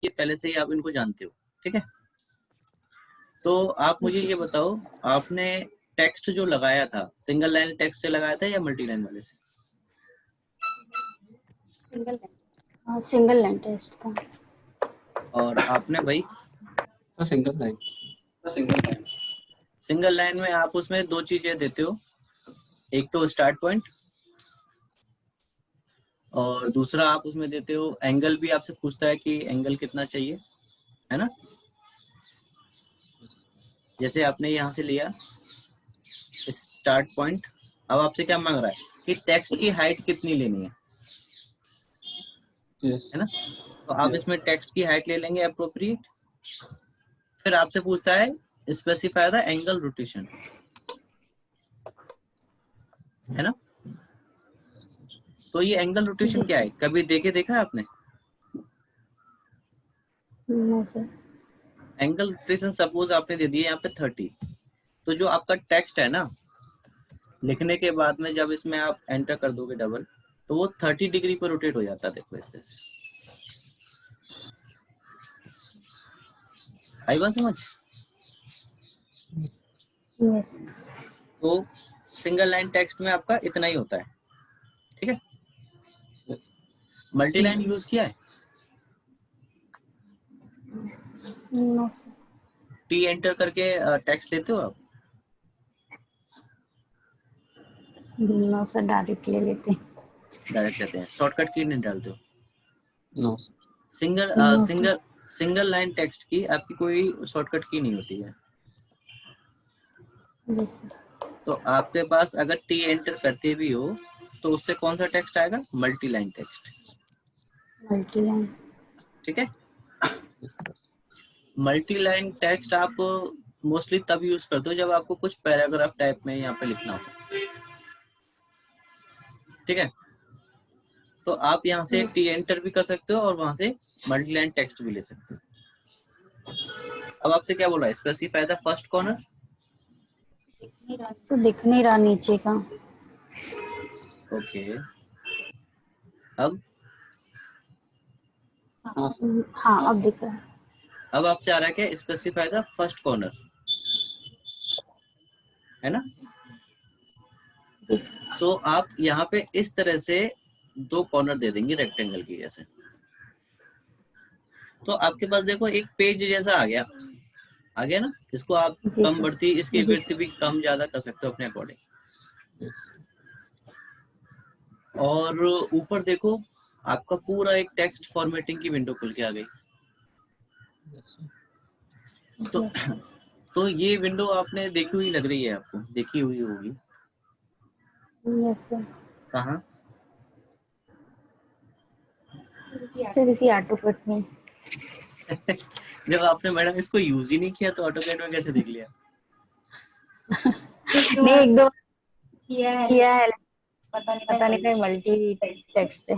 ये पहले से ही आप इनको जानते हो, ठीक है। तो आप मुझे ये बताओ, आपने टेक्स्ट जो लगाया था सिंगल लाइन टेक्स्ट से लगाया था या मल्टी लाइन वाले से? सिंगल लाइन टेस्ट था। और आपने भाई? तो सिंगल लाइन। सिंगल लाइन में आप उसमें दो चीजें देते हो, एक तो स्टार्ट पॉइंट और दूसरा आप उसमें देते हो एंगल। भी आपसे पूछता है कि एंगल कितना चाहिए, है ना। जैसे आपने यहाँ से लिया स्टार्ट पॉइंट, अब आपसे क्या मांग रहा है कि टेक्स्ट की हाइट कितनी लेनी है, यस। है ना। तो आप इसमें टेक्स्ट की हाइट ले लेंगे अप्रोप्रिएट। फिर आपसे पूछता है स्पेसिफाई द एंगल रोटेशन, है ना। तो ये एंगल रोटेशन क्या है, कभी देखा है आपने? No sir. Angle rotation suppose आपने दे दिया यहाँ पे 30, तो जो आपका टेक्स्ट है ना, लिखने के बाद में जब इसमें आप एंटर कर दोगे डबल, तो वो 30 डिग्री पर रोटेट हो जाता है। देखो इस तरह से, आई बात समझ? यस। तो सिंगल लाइन टेक्स्ट में आपका इतना ही होता है, ठीक है। मल्टी लाइन यूज किया है? No sir. टी एंटर करके टेक्स्ट लेते हो आप? नो सर, डायरेक्ट ले लेते हैं। डायरेक्ट लेते हैं, शॉर्टकट की नहीं डालते हो? No single No, single single line text की आपकी कोई शॉर्टकट की नहीं होती है। Yes sir. तो आपके पास अगर टी एंटर करते भी हो तो उससे कौन सा टेक्स्ट आएगा? Multi line text, multi line. ठीक है। मल्टी लाइन टेक्स्ट आप मोस्टली तब यूज करते हो जब आपको कुछ पैराग्राफ टाइप में यहाँ पे लिखना हो, ठीक है। तो आप यहाँ से टी एंटर भी कर सकते हो और वहां से मल्टी लाइन टेक्स्ट भी ले सकते हो। अब आपसे क्या बोल रहा है, स्पेसिफाई द फर्स्ट कॉर्नर। तो दिख नहीं रहा नीचे का। ओके, अब हाँ अब दिख रहा है। अब आपसे आ रहा है क्या, स्पेसिफाई द फर्स्ट कॉर्नर, है ना। तो आप यहाँ पे इस तरह से दो कॉर्नर दे देंगे रेक्टेंगल की जैसे। तो आपके पास देखो एक पेज जैसा आ गया ना। इसको आप जी कम सर। बढ़ती, इसकी जी विड्थ भी कम ज्यादा कर सकते हो अपने अकॉर्डिंग। और ऊपर देखो आपका पूरा एक टेक्स्ट फॉर्मेटिंग की विंडो खुल के आ गई। तो ये विंडो आपने देखी हुई लग रही है, आपको देखी हुई होगी। Yes sir. कहाँ? सर इसी ऑटो कट में। जब आपने मैडम इसको यूज ही नहीं किया तो ऑटोकैड में कैसे देख लिया? नहीं, एक दो किया है, पता नहीं कहीं मल्टी टेक्स्ट है।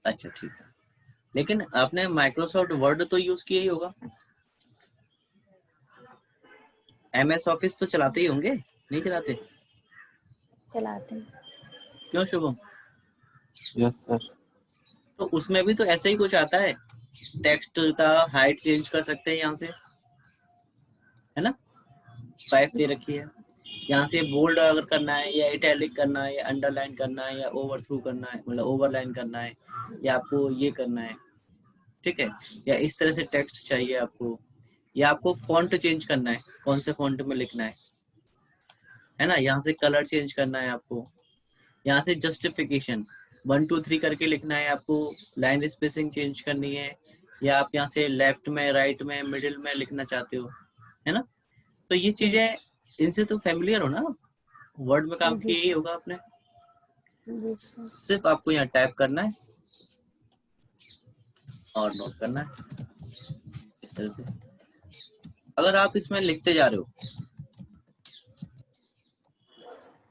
अच्छा ठीक है, लेकिन आपने माइक्रोसॉफ्ट वर्ड तो यूज किया ही होगा, MS ऑफिस तो चलाते ही होंगे, नहीं चलाते? चलाते हैं। क्यों शुभम? Yes sir. तो उसमें भी तो ऐसे ही कुछ आता है, टेक्स्ट का हाइट चेंज कर सकते हैं यहाँ से, है ना। 5 दे रखी है, यहाँ से बोल्ड अगर करना है या इटैलिक करना है या अंडरलाइन करना है या ओवरथ्रू करना है, मतलब ओवरलाइन करना है, या आपको ये करना है, ठीक है। या इस तरह से टेक्स्ट चाहिए आपको, या आपको फॉन्ट चेंज करना है, कौन से फॉन्ट में लिखना है ना। यहाँ से कलर चेंज करना है आपको, यहाँ से जस्टिफिकेशन 1 2 3 करके लिखना है आपको, लाइन स्पेसिंग चेंज करनी है, या आप यहाँ से लेफ्ट में, राइट में, मिडिल में लिखना चाहते हो, है ना। तो ये चीजें, इनसे तो फैमिलियर हो ना, वर्ड में काम किया ही होगा आपने। सिर्फ आपको यहाँ टाइप करना है और नोट करना है इस तरह से। अगर आप इसमें लिखते जा रहे हो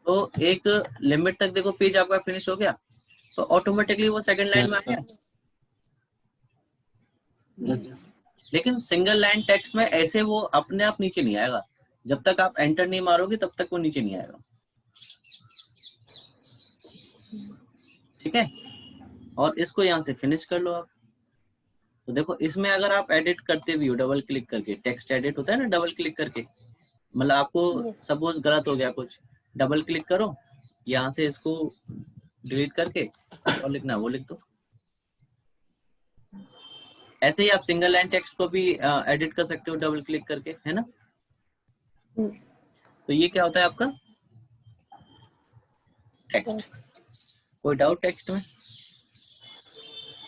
तो एक लिमिट तक देखो पेज आपका फिनिश हो गया, तो ऑटोमेटिकली वो सेकंड लाइन में आ गया। लेकिन सिंगल लाइन टेक्स्ट में ऐसे वो अपने आप नीचे नहीं आएगा, जब तक आप एंटर नहीं मारोगे तब तक वो नीचे नहीं आएगा, ठीक है। और इसको यहाँ से फिनिश कर लो आप। तो देखो इसमें अगर आप एडिट करते भी हो डबल क्लिक करके, टेक्स्ट एडिट होता है ना डबल क्लिक करके, मतलब आपको Yes. सपोज गलत हो गया कुछ, डबल क्लिक करो, यहाँ से इसको डिलीट करके और लिखना वो लिख दो। ऐसे ही आप सिंगल लाइन टेक्स्ट को भी एडिट कर सकते हो डबल क्लिक करके, है ना। तो ये क्या होता है आपका टेक्स्ट। कोई डाउट टेक्स्ट में,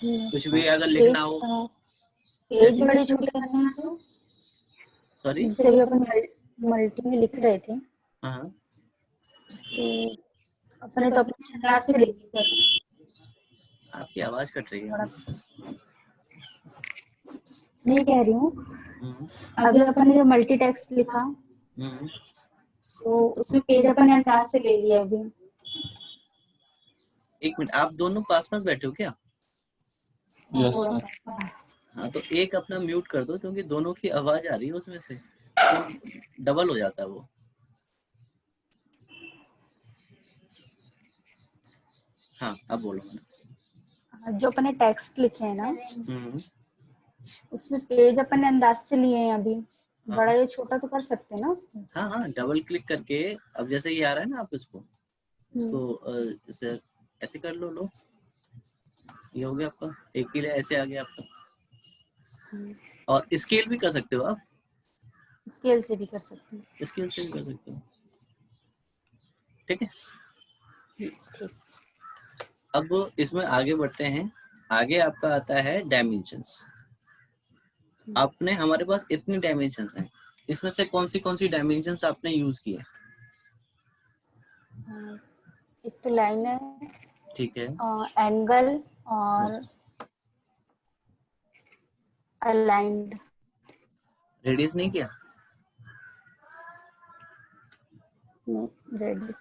कुछ भी अगर लिखना हो? पेज बड़े छोटे करने हैं तो सॉरी, जैसे भी अपन मल्टी में लिख रहे थे हाँ तो अपने तो अपने अंदाज से लिखे थे। आपकी आवाज कट रही है। नहीं कह रही हूँ, हम्म, अभी अपन ने जो मल्टी टेक्स्ट लिखा हम्म। तो उसमें पेज अपन ने अंदाज से ले लिया अभी। एक मिनट, आप दोनों पास पास बैठे हो क्या? यस थोड़ा सर। सा हाँ तो एक अपना म्यूट कर दो, क्योंकि दोनों की आवाज आ रही है उसमें से, तो डबल हो जाता है वो। हाँ अब बोलो। जो अपन ने टेक्स्ट लिखे हैं ना हम्म, उसमें पेज अपन ने अंदाज से लिए हैं अभी, हाँ बड़ा या छोटा तो कर सकते हैं ना उसमें। हाँ हाँ, डबल क्लिक करके अब जैसे ये आ रहा है ना, आप इसको इसे ऐसे कर लो, ये हो गया आपका, एक ही ऐसे आ गया आपका। और स्केल भी कर सकते हो आप, स्केल से भी कर सकते हैं। स्केल से भी कर सकते हो, ठीक है। ठीक। अब इसमें आगे बढ़ते हैं। आगे आपका आता है डायमेंशंस। आपने, हमारे पास इतनी डायमेंशंस हैं, इसमें से कौन सी डायमेंशंस आपने यूज की है? एक तो लाइन है, ठीक है, एंगल और अलाइंड। रेडियस नहीं किया?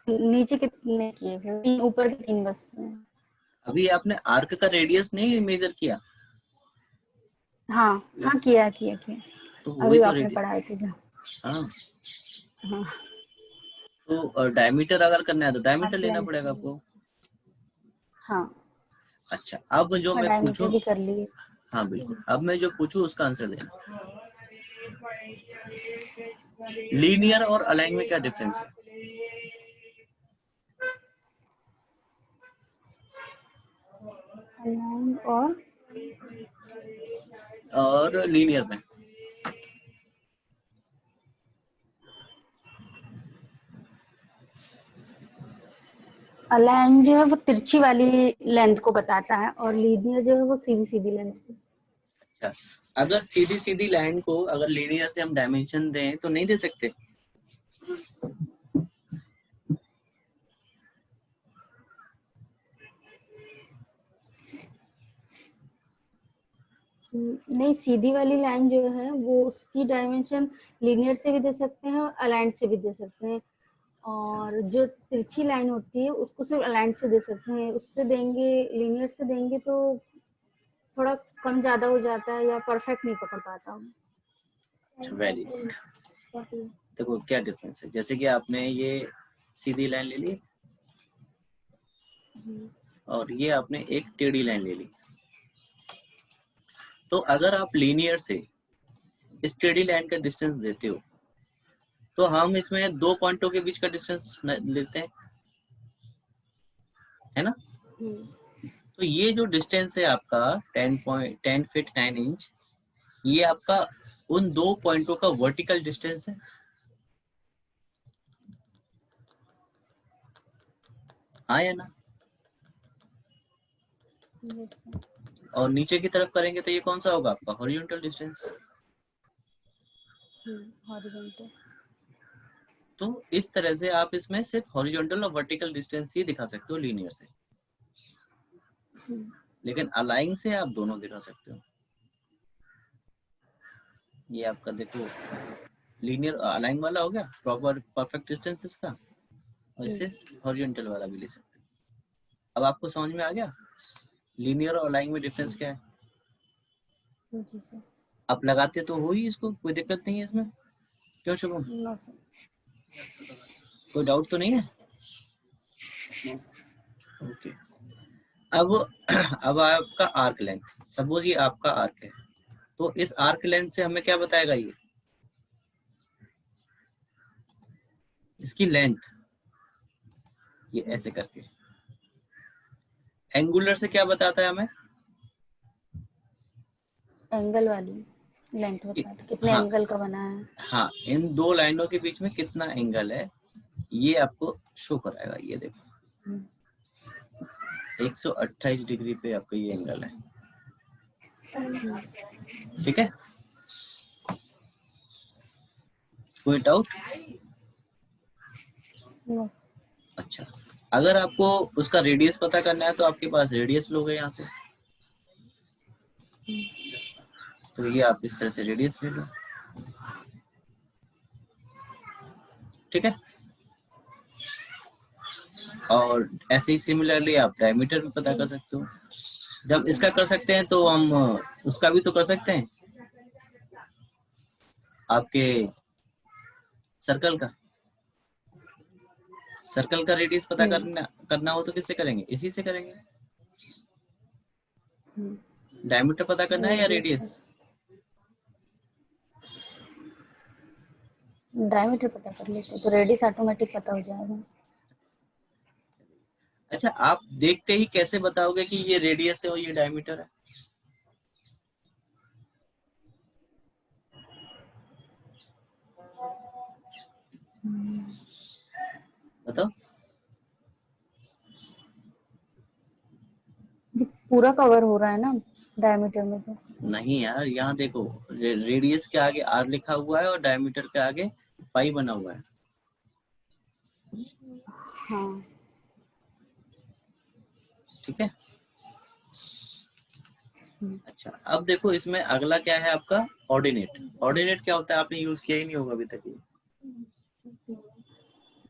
नीचे कितने किए फिर? तीन, ऊपर के तीन बस हैं। अभी आपने आर्क का रेडियस नहीं मेजर किया? हाँ हाँ, किया किया किया, तो वही अभी तो आपने रेडियस। पढ़ाए थे जो। हाँ, हाँ, तो डायमीटर अगर करना है तो डायमीटर लेना length पड़ेगा आपको। हाँ, अच्छा, अब जो मैं डायमीटर पूछूं, भी कर लिए। हाँ बिल्कुल, अब मैं जो पूछूं उसका आंसर देना। लीनियर और अलाइन में क्या डिफरेंस है? अलाइन और लीनियर में? अलाइन जो है वो तिरछी वाली लेंथ को बताता है और लीनियर जो है वो सीधी सीधी लेंथ को। अच्छा, अगर सीधी सीधी लाइन को अगर लीनियर से हम डायमेंशन दें तो नहीं दे सकते? नहीं, सीधी वाली लाइन जो है वो उसकी डायमेंशन लीनियर से भी दे सकते हैं और अलाइन से भी दे सकते हैं, और जो तिरछी लाइन होती है उसको सिर्फ अलाइन से दे सकते हैं। उससे देंगे, लीनियर से देंगे तो थोड़ा कम ज्यादा हो जाता है या परफेक्ट नहीं पकड़ पाता हूँ। Very good. देखो क्या डिफरेंस है, जैसे कि आपने ये सीधी लाइन ले ली और ये आपने एक टेढ़ी लाइन ले ली, तो अगर आप लीनियर से इस टेढ़ी लाइन का डिस्टेंस देते हो तो हम इसमें दो पॉइंटों के बीच का डिस्टेंस लेते हैं, है ना। तो ये जो डिस्टेंस है आपका 10 फीट 9 इंच, ये आपका उन दो पॉइंटों का वर्टिकल डिस्टेंस है, हाँ या ना। और नीचे की तरफ करेंगे तो ये कौन सा होगा आपका हॉरिजॉन्टल डिस्टेंस। हॉरिजॉन्टल। तो इस तरह से आप इसमें सिर्फ हॉरिजॉन्टल और वर्टिकल डिस्टेंस ही दिखा सकते हो लीनियर से, लेकिन अलाइन से आप दोनों दिखा सकते हो। ये आपका देखो लीनियर अलाइन वाला हो गया प्रॉपर परफेक्ट डिस्टेंस इसका, और इससे हॉरिजॉन्टल वाला भी ले सकते हो। अब आपको समझ में आ गया लीनियर और अलाइन में डिफरेंस क्या है? जी सर। आप लगाते तो हो ही इसको, कोई दिक्कत नहीं है इसमें, क्यों शुभम? कोई डाउट तो नहीं है? ओके। अब अब आपका आर्क लेंथ, सपोज ये आपका आर्क है, तो इस आर्क लेंथ से हमें क्या बताएगा ये, इसकी लेंथ, ये ऐसे करके। एंगुलर से क्या बताता है हमें, एंगल वाली लेंथ बताता है कितने हाँ एंगल का बना है। हाँ, इन दो लाइनों के बीच में कितना एंगल है ये आपको शो कराएगा। ये देखो 128 डिग्री पे आपका ये एंगल है, ठीक है। कोई डाउट? नो। अच्छा, अगर आपको उसका रेडियस पता करना है तो आपके पास रेडियस लोगे यहाँ से, तो ये आप इस तरह से रेडियस ले लो, ठीक है। और ऐसे ही सिमिलरली आप डायमीटर भी पता कर सकते हो। जब इसका कर सकते हैं तो हम उसका भी तो कर सकते हैं, आपके सर्कल का। सर्कल का रेडियस पता करना हो तो किससे करेंगे, इसी से करेंगे। डायमीटर पता करना है या रेडियस? डायमीटर पता कर लेते तो रेडियस ऑटोमेटिक पता हो जाएगा। अच्छा, आप देखते ही कैसे बताओगे कि ये रेडियस है और ये डायमीटर है? बताओ। पूरा कवर हो रहा है ना डायमीटर में तो। नहीं यार, यहाँ देखो, रेडियस के आगे आर लिखा हुआ है और डायमीटर के आगे पाई बना हुआ है। हाँ ठीक है। अच्छा, अब देखो इसमें अगला क्या है आपका, ऑर्डिनेट। ऑर्डिनेट क्या होता है, आपने यूज किया ही नहीं होगा अभी तक ये।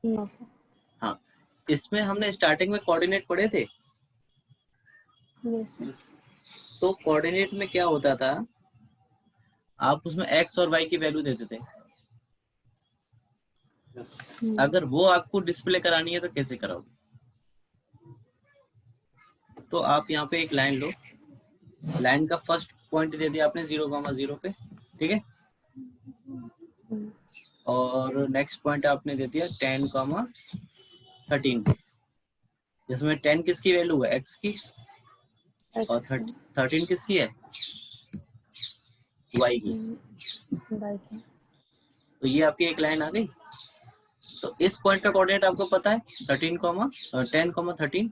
नो। हाँ, इसमें हमने स्टार्टिंग में कोऑर्डिनेट पढ़े थे। यस। तो कोऑर्डिनेट में क्या होता था, आप उसमें एक्स और वाई की वैल्यू देते थे। अगर वो आपको डिस्प्ले करानी है तो कैसे कराओगे? तो आप यहाँ पे एक लाइन लो, लाइन का फर्स्ट पॉइंट दे दिया आपने 0,0 पे, ठीक है। और नेक्स्ट पॉइंट आपने दे दिया 10,13 पे, जिसमें 10 किसकी वैल्यू है, एक्स की, और 13 किसकी है, वाई की। तो ये आपकी एक लाइन आ गई। तो इस पॉइंट का कोऑर्डिनेट आपको पता है 10,13।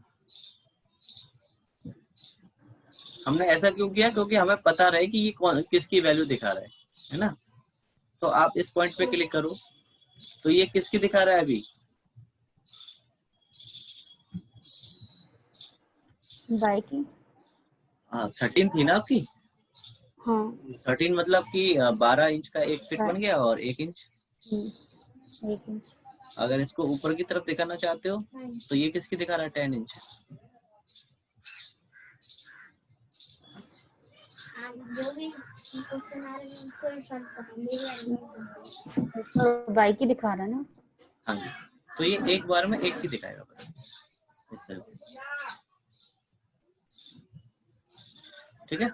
हमने ऐसा क्यों किया, क्योंकि हमें पता रहे कि ये किसकी वैल्यू दिखा रहा है ना। तो आप इस पॉइंट पे क्लिक करो, तो ये किसकी दिखा रहा है अभी, वाई की। हाँ 13 थी ना आपकी। हाँ 13 मतलब कि 12 इंच का एक फीट बन गया और 1 इंच। 1 इंच। अगर इसको ऊपर की तरफ दिखाना चाहते हो तो ये किसकी दिखा रहा है, 10 इंच। जो भी क्वेश्चन आ रहे हैं उनको ही सॉल्व करेंगे। वाई की दिखा रहा है ना। हाँ जी, तो ये एक बार में एक ही दिखाएगा बस, इस तरह से, ठीक है।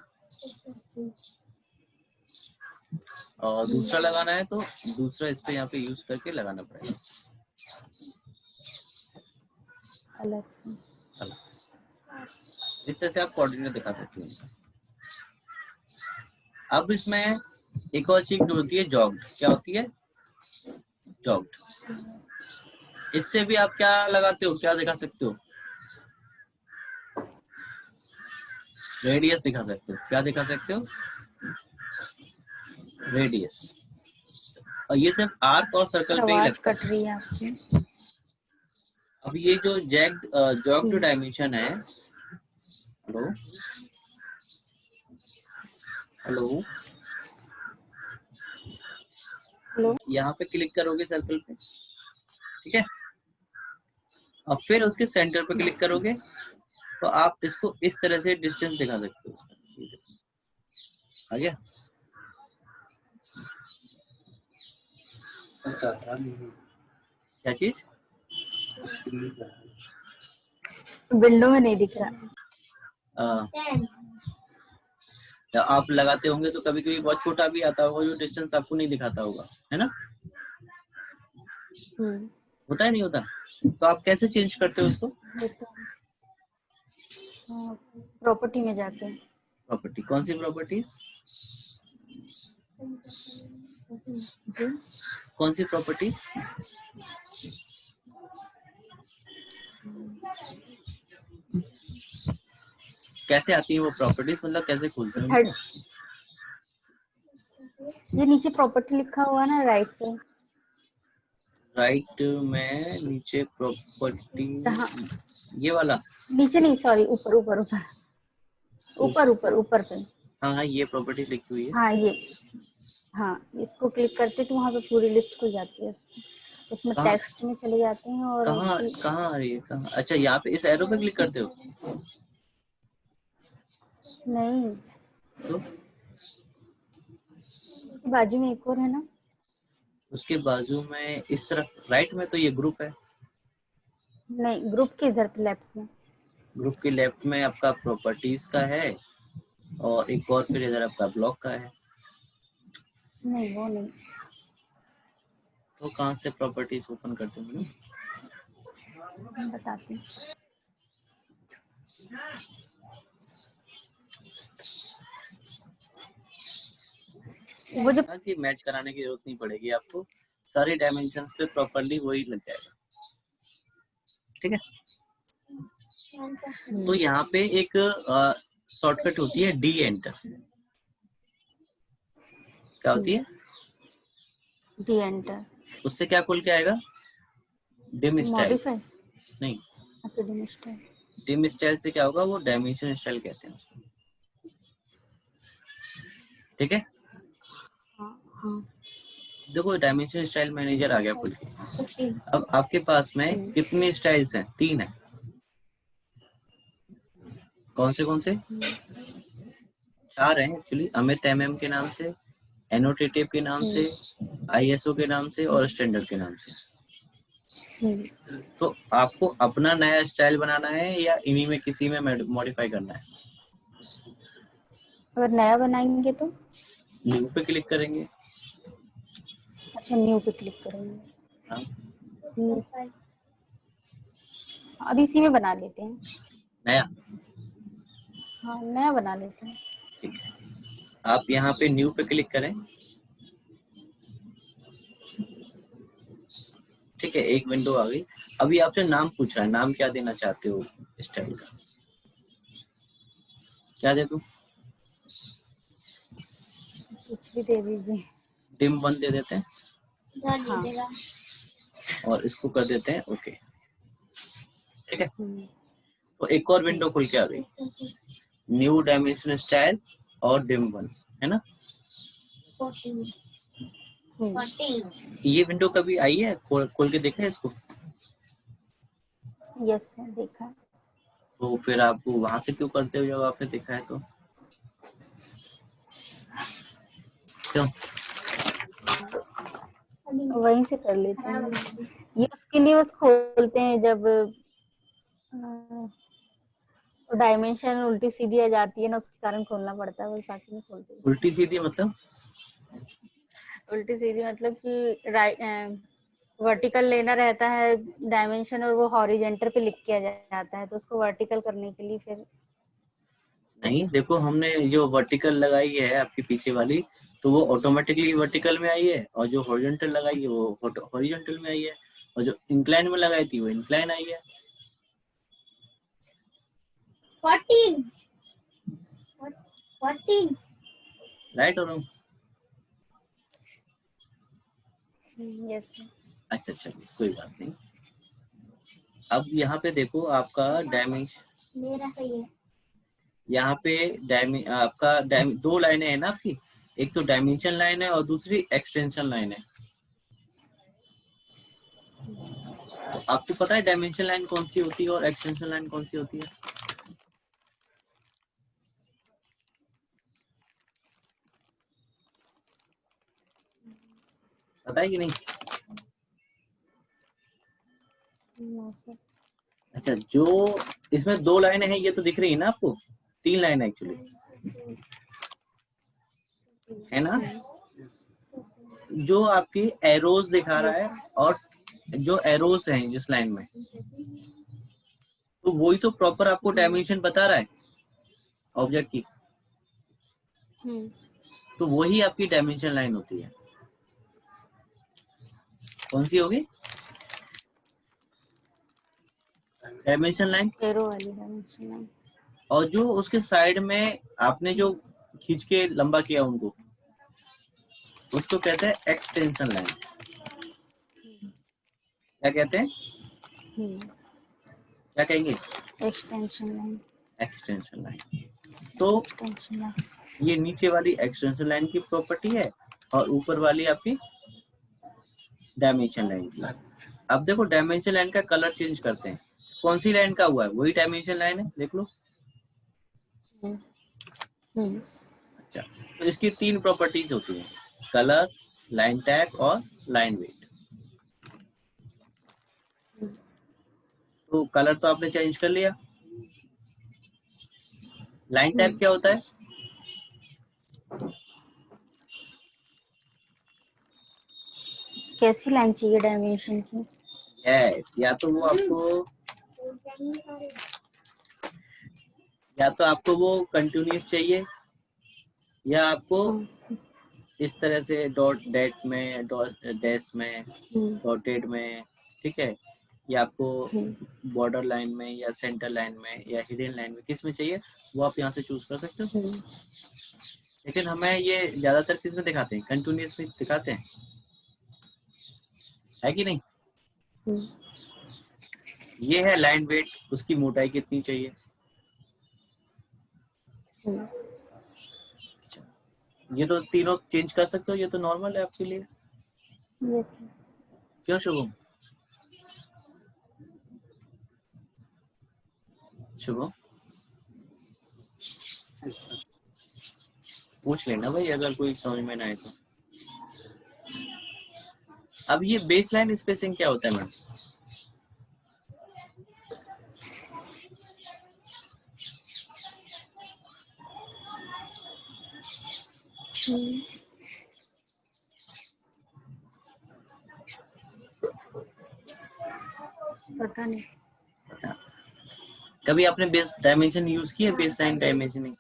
और दूसरा लगाना है तो दूसरा इस पे यहाँ पे यूज करके लगाना पड़ेगा अलग से। अलग। इस तरह से आप कोऑर्डिनेट दिखा सकते हो। अब इसमें एक और चीज जो होती है, जॉग्ड। क्या होती है, जॉग्ड। इससे भी आप क्या लगाते हो, क्या दिखा सकते हो, रेडियस दिखा सकते हो। क्या दिखा सकते हो, रेडियस। और ये सिर्फ आर्क और सर्कल पे ही आवाज लगता कट है। रही है आपकी। अब ये जो जॉग्ड डायमेंशन है, हेलो हेलो, हेलो। यहाँ पे क्लिक करोगे सर्कल पे, ठीक है। और फिर उसके सेंटर पे क्लिक करोगे तो आप इसको इस तरह से डिस्टेंस दिखा सकते हो इसका। आ गया। क्या चीज, विंडो में नहीं दिख रहा। या आप लगाते होंगे तो कभी कभी बहुत छोटा भी आता होगा, जो डिस्टेंस आपको नहीं दिखाता होगा, है ना? होता है नहीं होता? तो आप कैसे चेंज करते हो उसको? प्रॉपर्टी में जाके। प्रॉपर्टी, कौन सी प्रॉपर्टीज? कौन सी प्रॉपर्टीज? कैसे आती है वो प्रॉपर्टीज, मतलब कैसे खोलते हैं उनको? ये नीचे प्रॉपर्टी लिखा हुआ है ना राइट पे। राइट में नीचे प्रॉपर्टी, हाँ। ये वाला? नीचे नहीं, सॉरी, ऊपर ऊपर ऊपर ऊपर ऊपर ऊपर पे। हाँ हाँ, ये प्रॉपर्टी लिखी हुई है। हाँ ये, हाँ इसको क्लिक करते तो वहाँ पे पूरी लिस्ट खुल जाती है। उसमें कहाँ टेक्स्ट में चले जाते हैं और कहाँ कहाँ आ रही है, कहाँ? अच्छा, यहाँ पे इस एरो पे क्लिक करते हो? नहीं, तो बाजू में एक और है ना। उसके बाजू में इस तरफ राइट में तो ये ग्रुप है। नहीं, ग्रुप के इधर पे लेफ्ट में। ग्रुप के लेफ्ट में आपका प्रॉपर्टीज का है, और एक और फिर इधर आपका ब्लॉक का है। नहीं वो नहीं। तो कहाँ से प्रॉपर्टीज ओपन करते हो? बताती हूँ। वो जो कि मैच कराने की जरूरत नहीं पड़ेगी आपको, सारे डायमेंशंस पे प्रॉपर्ली वही लग जाएगा, ठीक है? तो यहाँ पे एक शॉर्टकट होती है डी एंटर। क्या होती है? D enter. उससे क्या खुल के आएगा? Dim style. मॉडिफाई। नहीं, अच्छा, डिम स्टाइल। डिम स्टाइल से क्या होगा? वो डायमेंशन स्टाइल कहते हैं उसको, ठीक है? हाँ हाँ। देखो, डायमेंशन स्टाइल मैनेजर आ गया खुल के। अब आपके पास में कितने स्टाइल्स हैं? 3 है। कौन से 4 हैं एक्चुअली, अमित एमएम के नाम से, एनोटेटिव के नाम से, आईएसओ के नाम से, और स्टैंडर्ड के नाम से। तो आपको अपना नया स्टाइल बनाना है या इन्हीं में किसी में मॉडिफाई करना है? अगर नया बनाएंगे तो न्यू पे क्लिक करेंगे। अच्छा, न्यू पे क्लिक करेंगे। हाँ, अब इसी में बना लेते हैं। नया, हाँ नया बना लेते हैं। ठीक है। आप यहाँ पे न्यू पे क्लिक करें, ठीक है, एक विंडो आ गई। अभी आपसे नाम पूछ रहा है, नाम क्या देना चाहते हो स्टाइल का? क्या दे दूं? कुछ भी दे दीजिए। डिम 1 दे देते हैं, हाँ। और इसको कर देते हैं ओके, ठीक है? तो एक और विंडो खुल के आ गई, न्यू डायमेंशन स्टाइल और डिम 1, है ना? ये विंडो कभी आई है? खोल के देखा है इसको? यस देखा। तो फिर आप वहां से क्यों करते हो जब आपने देखा है तो? क्यों? वहीं से कर लेते हैं। ये उसके लिए बस खोलते हैं जब डायमेंशन उल्टी सीधी आ जाती है ना, उसके कारण खोलना पड़ता है, बस बाकी नहीं खोलते। उल्टी सीधी मतलब? उल्टी सीधी मतलब कि वर्टिकल लेना रहता है डायमेंशन और वो हॉरिजेंटल पे लिख किया जाता है, तो उसको वर्टिकल करने के लिए फिर नहीं, देखो हमने जो वर्टिकल लगाई है आपकी पीछे वाली, तो वो ऑटोमेटिकली वर्टिकल में आई है, और जो हॉरिजॉन्टल लगाई है वो हॉरिजॉन्टल में आई है, और जो इंक्लाइन में लगाई थी वो इंक्लाइन आई है। 14 राइट और रॉन्ग? यस। अच्छा चलिए, कोई बात नहीं। अब यहाँ पे देखो आपका डायमेंशन, मेरा सही है। यहाँ पे आपका 2 लाइनें हैं ना आपकी, एक तो डायमेंशन लाइन है और दूसरी एक्सटेंशन लाइन है। तो आपको पता है डायमेंशन लाइन कौन सी होती है और एक्सटेंशन लाइन कौन सी होती है? पता है कि नहीं? अच्छा, जो इसमें 2 लाइनें हैं ये तो दिख रही है ना आपको? 3 लाइन एक्चुअली। है ना, जो आपकी एरोज दिखा रहा है और जो एरोज हैं जिस लाइन में, तो वही तो प्रॉपर आपको डायमेंशन बता रहा है ऑब्जेक्ट की, तो वही आपकी डायमेंशन लाइन होती है। कौन सी होगी डायमेंशन लाइन? एरो वाली डायमेंशन लाइन। और जो उसके साइड में आपने जो खींच के लंबा किया उनको, उसको कहते हैं एक्सटेंशन लाइन। क्या कहते हैं, क्या कहेंगे? Extension line. Extension line. तो एक्सटेंशन लाइन। ये नीचे वाली एक्सटेंशन लाइन की प्रॉपर्टी है और ऊपर वाली आपकी डायमेंशन लाइन की। अब देखो डायमेंशन लाइन का कलर चेंज करते हैं, कौन सी लाइन का हुआ है, वही डायमेंशन लाइन है, देख लो। अच्छा, तो इसकी 3 प्रॉपर्टीज होती हैं, कलर, लाइन टैग और लाइन वेट। तो कलर तो आपने चेंज कर लिया, लाइन टैग क्या होता है? कैसी लाइन चाहिए डायमेंशन की? या तो वो आपको, या तो आपको वो कंटिन्यूअस चाहिए, या आपको इस तरह से डॉट डेट में, डॉट डैश में, डॉटेड में, ठीक है, या आपको बॉर्डर लाइन में या सेंटर लाइन में या हिडन लाइन में, किस में चाहिए वो आप यहाँ से चूज कर सकते हो। लेकिन हमें ये ज्यादातर किस में दिखाते हैं, कंटिन्यूअस में दिखाते हैं, है कि नहीं? ये है लाइन वेट, उसकी मोटाई कितनी चाहिए। ये तो तीनों चेंज कर सकते हो, ये तो नॉर्मल है आपके लिए। क्यों शुभम? शुभम पूछ लेना भाई अगर कोई समझ में ना आए तो। अब ये बेस लाइन स्पेसिंग क्या होता है मैडम? पता नहीं। कभी आपने बेस डायमेंशन यूज किया, बेस लाइन डायमेंशनिंग?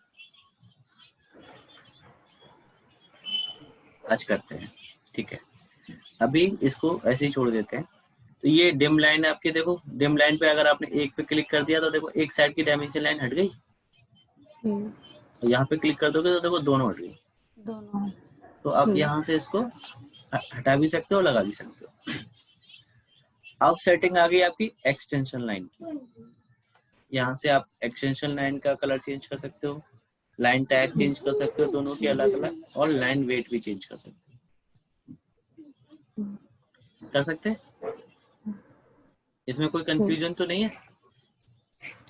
आज करते हैं, ठीक है। अभी इसको ऐसे ही छोड़ देते हैं। तो ये डिम लाइन है आपके, देखो डिम लाइन पे अगर आपने एक पे क्लिक कर दिया तो देखो एक साइड की डायमेंशन लाइन हट गई, और यहाँ पे क्लिक कर दोगे तो देखो दोनों हट गई। दोनों। तो आप यहाँ से इसको हटा भी सकते हो, लगा भी सकते हो। अब सेटिंग आ गई आपकी एक्सटेंशन लाइन की। यहाँ से आप एक्सटेंशन लाइन का कलर चेंज कर सकते हो, लाइन टैग चेंज कर सकते हो दोनों के अलग अलग, और लाइन वेट भी चेंज कर सकते हो। कर सकते हैं, इसमें कोई कंफ्यूजन तो नहीं है?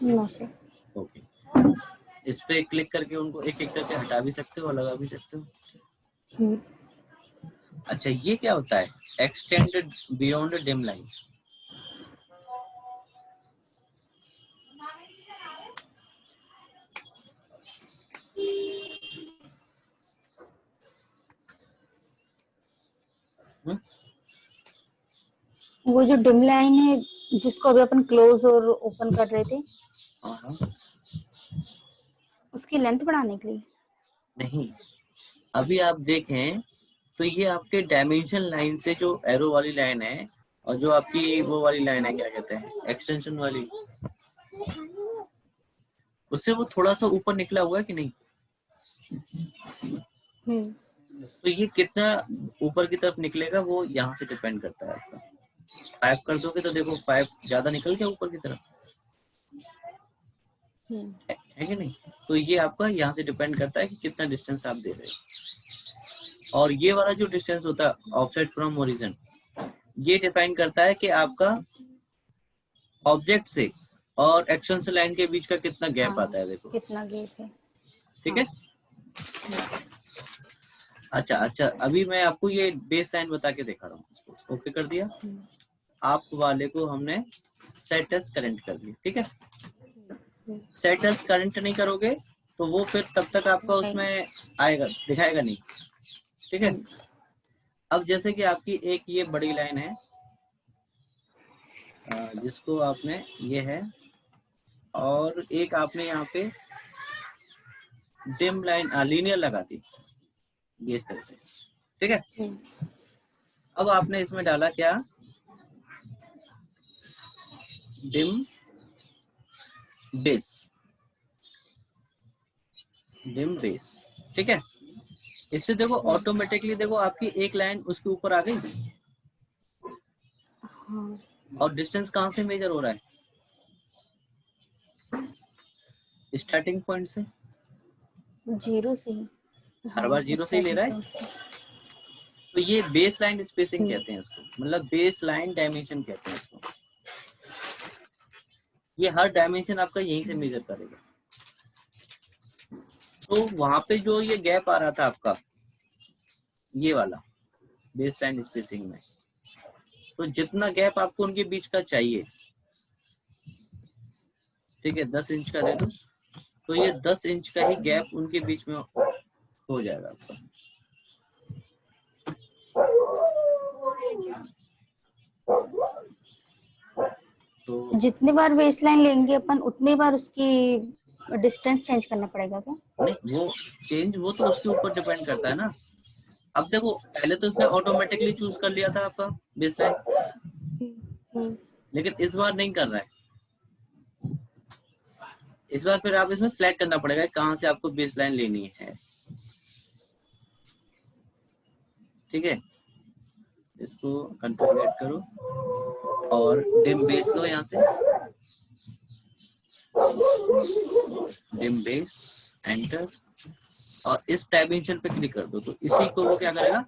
No sir. ओके, इस पे क्लिक करके उनको एक एक करके हटा भी सकते हो और लगा भी सकते हो। अच्छा, ये क्या होता है एक्सटेंडेड बियॉन्ड डिम लाइन? वो जो डिम लाइन है जिसको अभी अपन क्लोज और ओपन कर रहे थे, उसकी लेंथ बढ़ाने के लिए? नहीं, अभी आप देखें तो ये आपके डायमेंशन लाइन से जो एरो वाली लाइन है और जो आपकी वो वाली लाइन है, क्या कहते हैं, एक्सटेंशन वाली, उससे वो थोड़ा सा ऊपर निकला हुआ है कि नहीं? तो ये कितना ऊपर की तरफ निकलेगा वो यहाँ से डिपेंड करता है आपका। 5 कर दोगे तो देखो 5 ज्यादा निकल गया ऊपर की तरफ, है कि नहीं? तो ये आपका यहाँ से डिपेंड करता है कि कितना डिस्टेंस आप दे रहे हो। और ये वाला जो डिस्टेंस होता है ऑफसेट फ्रॉम ओरिजिन, ये डिफाइन करता है कि आपका ऑब्जेक्ट से और एक्सटेंशन लाइन के बीच का कितना गैप आता है, देखो कितना गैप है, ठीक है। अच्छा, अभी मैं आपको ये बेस लाइन बता के दिखा रहा हूँ, इसको ओके कर दिया, आप वाले को हमने सेट एज करंट कर दिया, ठीक है। सेट एज करंट नहीं करोगे तो वो फिर तब तक आपका उसमें आएगा, दिखाएगा नहीं। ठीक है। अब जैसे कि आपकी एक ये बड़ी लाइन है जिसको आपने ये है, और एक आपने यहाँ पे डिम लाइन लीनियर लगा दी ये इस तरह से। ठीक है। अब आपने इसमें डाला क्या, डिम बेस, डिम बेस। ठीक है। इससे देखो ऑटोमेटिकली देखो आपकी एक लाइन उसके ऊपर आ गई, हाँ, और डिस्टेंस कहाँ से मेजर हो रहा है, स्टार्टिंग पॉइंट से, 0 से ही। हर बार 0 से ही ले रहा है। तो ये बेस लाइन स्पेसिंग कहते हैं इसको, मतलब बेस लाइन डायमेंशन कहते हैं इसको। ये हर डायमेंशन आपका यहीं से मेजर करेगा। तो वहां पे जो ये गैप आ रहा था आपका, ये वाला बेस लाइन स्पेसिंग में, तो जितना गैप आपको उनके बीच का चाहिए, ठीक है, 10 इंच का दे दो, तो ये 10 इंच का ही गैप उनके बीच में हो जाएगा आपका। तो जितनी बार बेस लाइन लेंगे अपन उतनी बार उसकी डिस्टेंस चेंज करना पड़ेगा क्या? नहीं, वो चेंज वो तो उसके ऊपर डिपेंड करता है ना। अब देखो पहले तो इसने ऑटोमेटिकली चूज कर लिया था आपका बेस लाइन, लेकिन इस बार नहीं कर रहा है। इस बार फिर आप इसमें सिलेक्ट करना पड़ेगा कहाँ से आपको बेस लाइन लेनी है। ठीक है। इसको कॉन्फ़िगर करो और डिम बेस लो यहाँ से, डिम बेस, एंटर, और इस डायमेंशन पे क्लिक कर दो। तो इसी को वो क्या करेगा,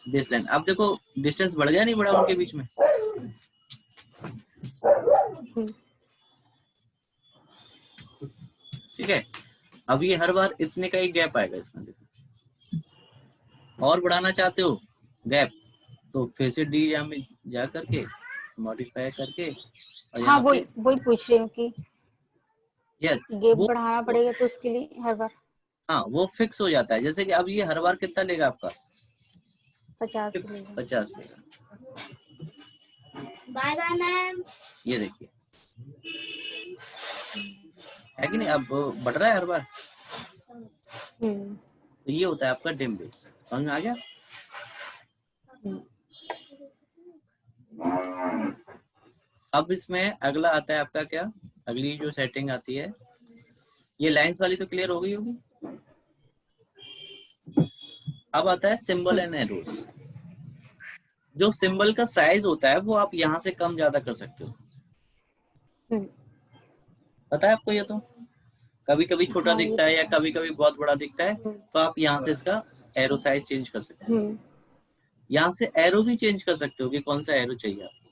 बेस लाइन। अब देखो डिस्टेंस बढ़ गया नहीं बढ़ा उनके बीच में। ठीक है। अब ये हर बार इतने का ही गैप आएगा इसमें। देखो और बढ़ाना चाहते हो गैप, तो फिर से डी में जा करके मॉडिफाई करके, और हाँ, यहाँ पे वही पूछ रही हूँ कि यस गैप वो, बढ़ाना पड़ेगा तो उसके लिए हर बार हाँ वो फिक्स हो जाता है। जैसे कि अब ये हर बार कितना लेगा आपका, 50 लेगा। 50 लेगा। Bye bye ma'am. ये देखिए है कि नहीं, अब बढ़ रहा है हर बार। तो ये होता है आपका डिम बेस। समझ में आ गया। अब इसमें अगला आता है आपका क्या, अगली जो सेटिंग आती है, ये लाइंस वाली तो क्लियर हो गई होगी। अब आता है सिंबल एंड एरोस। जो सिंबल का साइज होता है वो आप यहाँ से कम ज्यादा कर सकते हो। पता है आपको ये तो, कभी कभी छोटा हाँ, दिखता है या कभी कभी बहुत बड़ा दिखता है, तो आप यहाँ से इसका एरो साइज चेंज कर सकते हो। यहाँ से एरो भी चेंज कर सकते हो कि कौन सा एरो चाहिए आपको,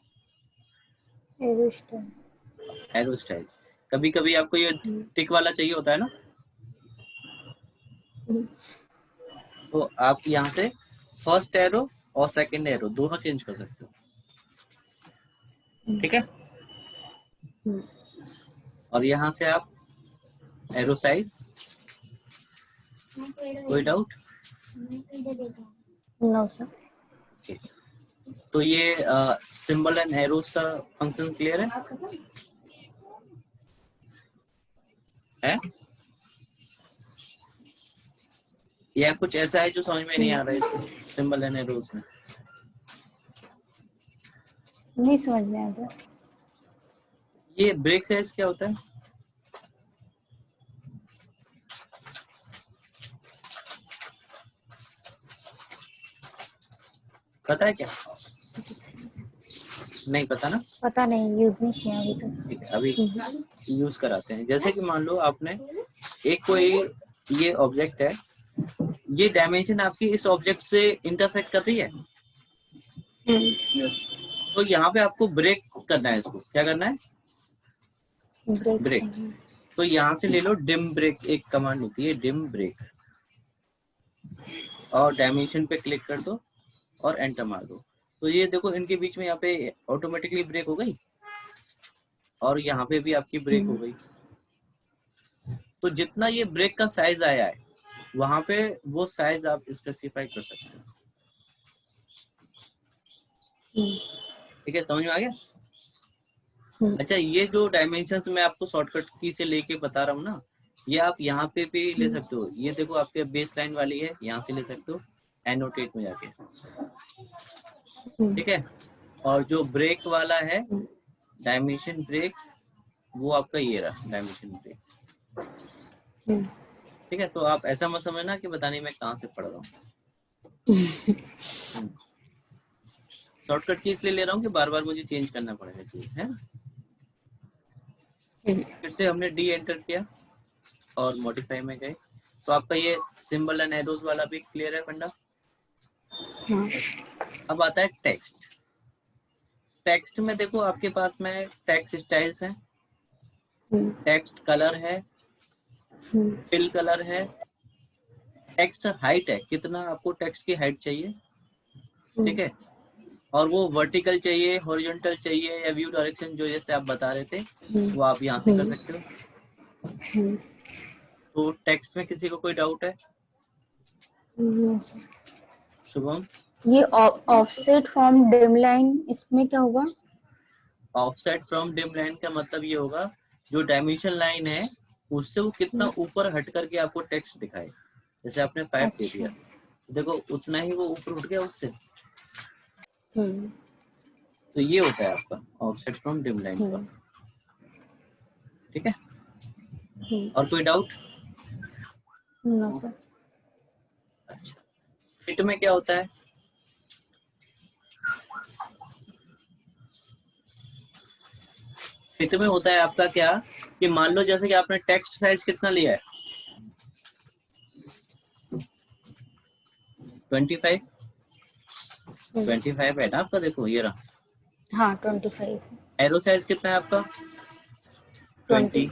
एरो स्टाइल्स। कभी कभी आपको ये टिक वाला चाहिए होता है ना, तो आप यहाँ से फर्स्ट एरो और सेकंड एरो दोनों चेंज कर सकते हो। ठीक है। और यहाँ से आप एरो साइज, कोई डाउट? No sir. तो ये सिंबल एंड एरोस का फंक्शन क्लियर है? या कुछ ऐसा है जो समझ में नहीं आ रहा है सिंबल एंड एरोस में? नहीं समझ में आ गया। ये ब्रेक साइज क्या होता है? पता है क्या? नहीं पता ना? पता नहीं, यूज नहीं किया अभी तक। ठीक है, अभी यूज कराते हैं। जैसे कि मान लो आपने एक कोई ये ऑब्जेक्ट है, ये डायमेंशन आपकी इस ऑब्जेक्ट से इंटरसेक्ट कर रही है, तो यहाँ पे आपको ब्रेक करना है। इसको क्या करना है, ब्रेक। तो यहाँ से ले लो डिम ब्रेक, एक कमांड होती है डिम ब्रेक, और डायमेंशन पे क्लिक कर दो और एंटर मार दो। तो ये देखो इनके बीच में यहाँ पे ऑटोमेटिकली ब्रेक हो गई, और यहाँ पे भी आपकी ब्रेक हो गई। तो जितना ये ब्रेक का साइज आया है वहां पे वो साइज आप स्पेसिफाई कर सकते हो। ठीक है, समझ में आ गया? अच्छा, ये जो डायमेंशंस मैं आपको शॉर्टकट की से लेके बता रहा हूँ ना, ये आप यहाँ पे भी ले सकते हो। ये देखो आपके बेस लाइन वाली है, यहाँ से ले सकते हो एनोटेट में जाके। ठीक है, और जो ब्रेक वाला है डायमेंशन ब्रेक, वो आपका ये रहा डायमेंशन ब्रेक। ठीक है, तो आप ऐसा मत समझना कि बताने मैं कहाँ से पढ़ रहा हूँ। शॉर्टकट की इसलिए ले रहा हूँ कि बार बार मुझे चेंज करना पड़ेगा चीज, है ना। फिर से हमने डी एंटर किया और मॉडिफाई में गए, तो आपका ये सिंबल एंड एरोज वाला भी क्लियर है फंडा। अब आता है टेक्स्ट। टेक्स्ट में देखो आपके पास में टेक्स्ट स्टाइल्स हैं, टेक्स्ट कलर है, फिल कलर है, टेक्स्ट हाइट है, कितना आपको टेक्स्ट की हाइट चाहिए। ठीक है, और वो वर्टिकल चाहिए, हॉरिजॉन्टल चाहिए या व्यू डायरेक्शन, जो जैसे आप बता रहे थे वो आप यहाँ से कर सकते हो। तो टेक्स्ट में किसी को कोई डाउट है? शुभम? ये ऑफसेट फ्रॉम डिम लाइन, इसमें क्या होगा? ऑफसेट फ्रॉम डिम लाइन का मतलब ये होगा जो डायमेंशन लाइन है उससे वो कितना ऊपर हट करके आपको टेक्स्ट दिखाए। जैसे आपने 5 दे दिया, देखो उतना ही वो ऊपर उठ गया उससे। तो ये होता है आपका ऑफसेट फ्रॉम डिम लाइन का। ठीक है, और कोई डाउट? No sir. अच्छा, फिट में क्या होता है? फिट में होता है आपका क्या कि मान लो जैसे कि आपने टेक्स्ट साइज कितना लिया है, 25 है ना आपका, देखो ये रहा। हाँ 25। एरो साइज कितना है आपका? 20।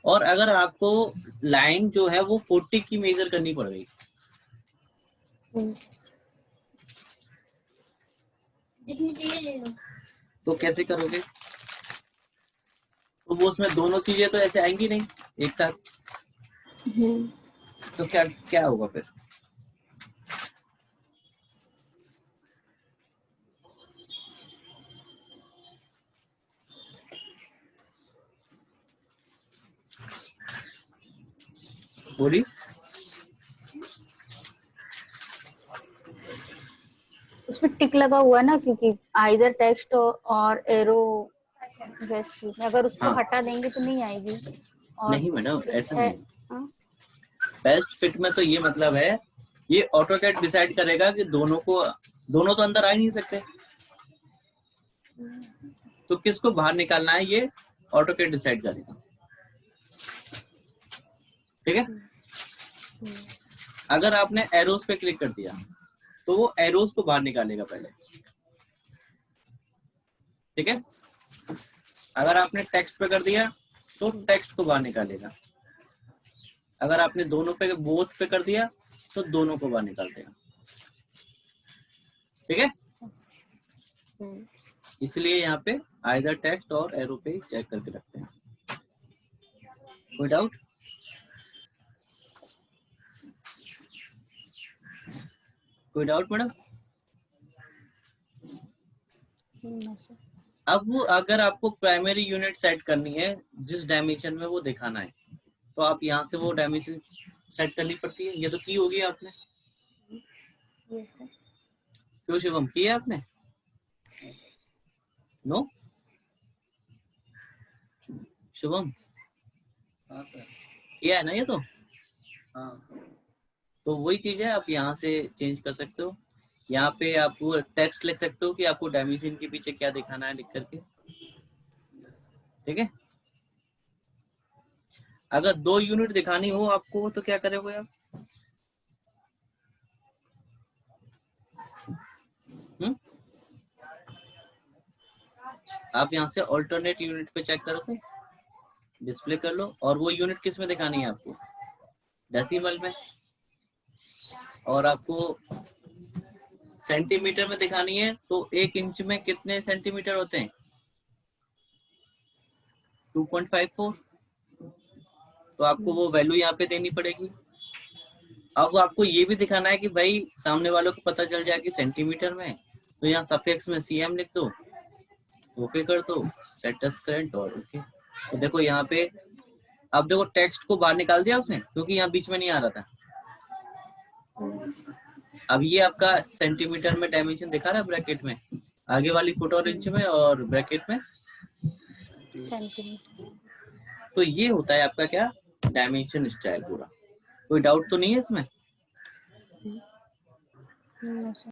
और अगर आपको लाइन जो है वो 40 की मेजर करनी पड़ गई जितनी चाहिए ले लो। तो कैसे करोगे? तो वो उसमें दोनों चीजें तो ऐसे आएंगी नहीं एक साथ, तो क्या क्या होगा फिर? बोली उसमें टिक लगा हुआ है ना, क्योंकि आइदर टेक्स्ट और एरो बेस्ट फिट में, अगर उसको हाँ। हटा देंगे तो नहीं आएगी। और नहीं मैडम, ऐसा नहीं। हाँ? बेस्ट फिट में तो ये मतलब है, ये ऑटोकैड डिसाइड करेगा कि दोनों तो अंदर आ ही नहीं सकते, तो किसको बाहर निकालना है ये ऑटोकैड डिसाइड करेगा। ठीक है, अगर आपने एरोस पे क्लिक कर दिया तो वो एरोस को बाहर निकालेगा पहले। ठीक है, अगर आपने टेक्स्ट पे कर दिया तो टेक्स्ट को बाहर निकालेगा। अगर आपने दोनों पे बोथ पे कर दिया तो दोनों को बाहर निकाल देगा। ठीक है, इसलिए यहाँ पे आइदर टेक्स्ट और एरो पे चेक करके रखते हैं। कोई डाउट? कोई डाउट मैडम? अब वो अगर आपको प्राइमरी यूनिट सेट करनी है जिस डायमेंशन में वो दिखाना है, तो आप यहाँ से वो डायमेंशन सेट करनी पड़ती है। ये तो की होगी आपने, क्यों शिवम, की है आपने? नो शुभम? हाँ सर, किया है ना ये तो। हाँ, तो वही चीज है, आप यहाँ से चेंज कर सकते हो। यहाँ पे आप टेक्स्ट लिख सकते हो कि आपको डायमेंशन के पीछे क्या दिखाना है लिख करके। ठीक है, अगर 2 यूनिट दिखानी हो आपको तो क्या करोगे आप? आप यहाँ से ऑल्टरनेट यूनिट पे चेक करोगे, डिस्प्ले कर लो, और वो यूनिट किस में दिखानी है आपको? डेसिमल में। और आपको सेंटीमीटर में दिखानी है तो 1 इंच में कितने सेंटीमीटर होते हैं? 2.54। तो आपको वो वैल्यू यहाँ पे देनी पड़ेगी। अब आपको ये भी दिखाना है कि भाई सामने वालों को पता चल जाए कि सेंटीमीटर में, तो यहाँ सफिक्स में cm लिख दो, ओके कर दो, सेट एज करंट और ओके। तो देखो यहाँ पे अब देखो टेक्स्ट को बाहर निकाल दिया उसने, क्योंकि यहाँ बीच में नहीं आ रहा था। अब ये आपका सेंटीमीटर में डायमेंशन दिखा रहा है ब्रैकेट में, आगे वाली फुट और इंच में और ब्रैकेट में सेंटीमीटर। तो ये होता है आपका क्या, डायमेंशन स्टाइल पूरा। कोई डाउट तो नहीं है इसमें? नहीं सर।